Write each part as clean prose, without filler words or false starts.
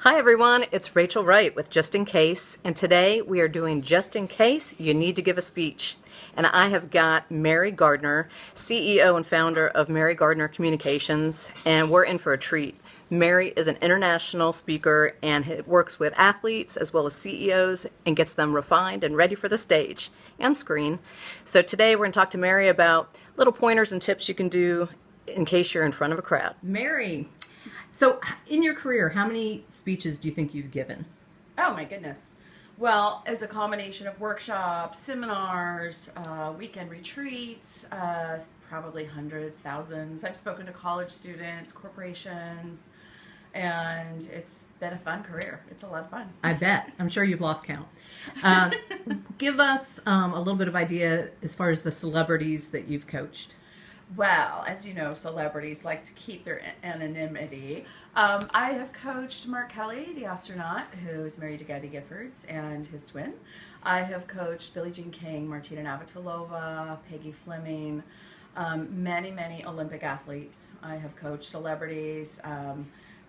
Hi everyone, it's Rachel Wright with Just In Case, and today we are doing Just In Case You Need to Give a Speech. And I have got Mary Gardner, CEO and founder of Mary Gardner Communications, and we're in for a treat. Mary is an international speaker and works with athletes as well as CEOs and gets them refined and ready for the stage and screen. So today we're going to talk to Mary about little pointers and tips you can do in case you're in front of a crowd. Mary, so in your career, how many speeches do you think you've given? Oh my goodness. Well, as a combination of workshops, seminars, weekend retreats, probably hundreds, thousands. I've spoken to college students, corporations, and it's been a fun career. It's a lot of fun. I bet. I'm sure you've lost count. Give us a little bit of idea as far as the celebrities that you've coached. Well, as you know, celebrities like to keep their anonymity. I have coached Mark Kelly, the astronaut, who's married to Gabby Giffords, and his twin. I have coached Billie Jean King, Martina Navratilova, Peggy Fleming, many Olympic athletes. I have coached celebrities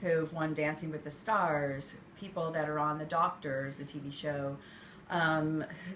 who've won Dancing with the Stars, people that are on The Doctors, the TV show,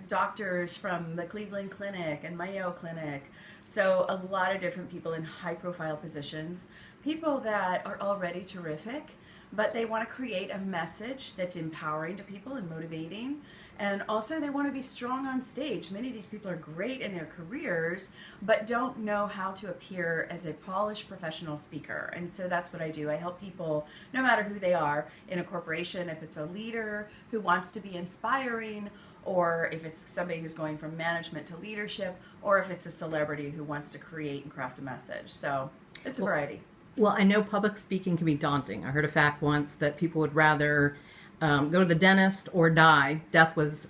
doctors from the Cleveland Clinic and Mayo Clinic. So a lot of different people in high profile positions, people that are already terrific, but they want to create a message that's empowering to people and motivating. And also they want to be strong on stage. Many of these people are great in their careers, but don't know how to appear as a polished professional speaker. And so that's what I do. I help people, no matter who they are, in a corporation, if it's a leader who wants to be inspiring, or if it's somebody who's going from management to leadership, or if it's a celebrity who wants to create and craft a message. So it's a variety. Well, I know public speaking can be daunting. I heard a fact once that people would rather go to the dentist or die. Death was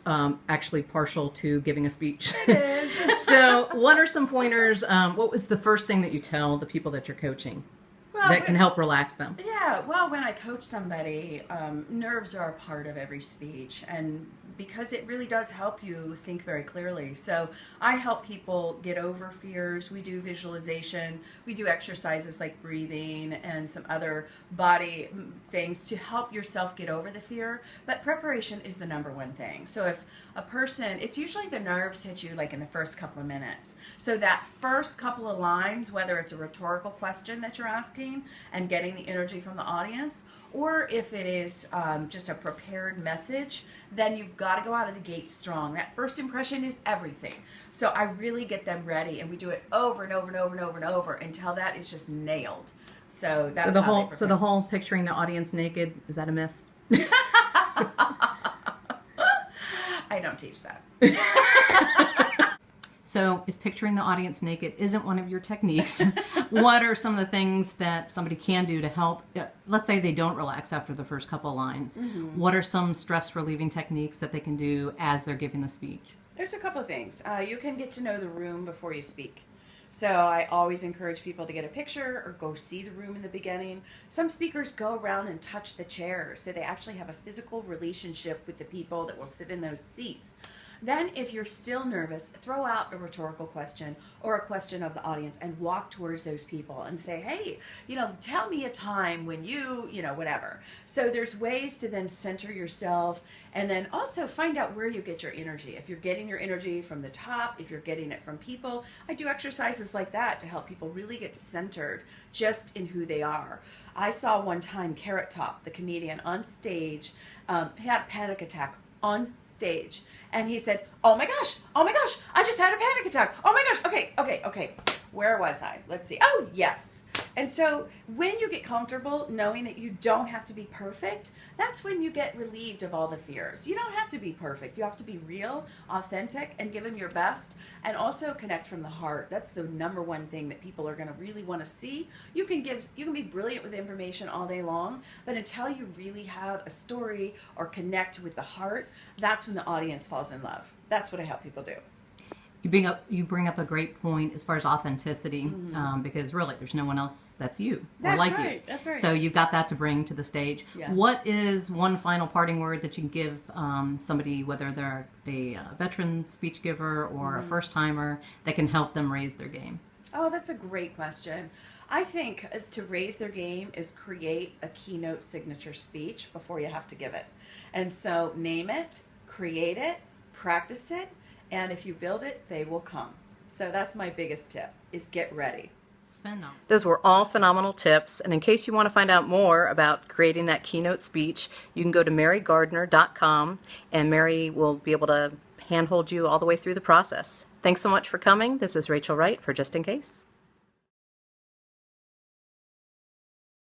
actually partial to giving a speech. It is. So what are some pointers? What was the first thing that you tell the people that you're coaching that can help relax them? Yeah, well, when I coach somebody, nerves are a part of every speech, and because it really does help you think very clearly. So I help people get over fears. We do visualization. We do exercises like breathing and some other body things to help yourself get over the fear. But preparation is the number one thing. So if a person, it's usually the nerves hit you like in the first couple of minutes. So that first couple of lines, whether it's a rhetorical question that you're asking and getting the energy from the audience, or if it is just a prepared message, then you've got to go out of the gate strong. That first impression is everything. So I really get them ready, and we do it over and over and over and over and over until that is just nailed. So that's the whole picturing the audience naked, is that a myth? I don't teach that. So if picturing the audience naked isn't one of your techniques, what are some of the things that somebody can do to help? Let's say they don't relax after the first couple of lines. Mm-hmm. What are some stress relieving techniques that they can do as they're giving the speech? There's a couple of things. You can get to know the room before you speak. So I always encourage people to get a picture or go see the room in the beginning. Some speakers go around and touch the chairs, so they actually have a physical relationship with the people that will sit in those seats. Then if you're still nervous, throw out a rhetorical question or a question of the audience and walk towards those people and say, hey, tell me a time when you, whatever. So there's ways to then center yourself, and then also find out where you get your energy. If you're getting your energy from the top, if you're getting it from people, I do exercises like that to help people really get centered just in who they are. I saw one time Carrot Top, the comedian, on stage, he had a panic attack on stage. And he said, oh my gosh, I just had a panic attack. Oh my gosh, okay. Where was I? Let's see. Oh, yes. And so when you get comfortable knowing that you don't have to be perfect, that's when you get relieved of all the fears. You don't have to be perfect. You have to be real, authentic, and give them your best, and also connect from the heart. That's the number one thing that people are going to really want to see. You can be brilliant with information all day long, but until you really have a story or connect with the heart, that's when the audience falls in love. That's what I help people do. You bring up a great point as far as authenticity, mm-hmm. Because really there's no one else that's you or like right, you. That's right. So you've got that to bring to the stage. Yeah. What is one final parting word that you can give somebody, whether they're a veteran speech giver or mm-hmm. a first timer, that can help them raise their game? Oh, that's a great question. I think to raise their game is create a keynote signature speech before you have to give it. And so name it, create it, practice it, and if you build it, they will come. So that's my biggest tip, is get ready. Those were all phenomenal tips. And in case you want to find out more about creating that keynote speech, you can go to marygardner.com and Mary will be able to handhold you all the way through the process. Thanks so much for coming. This is Rachel Wright for Just In Case.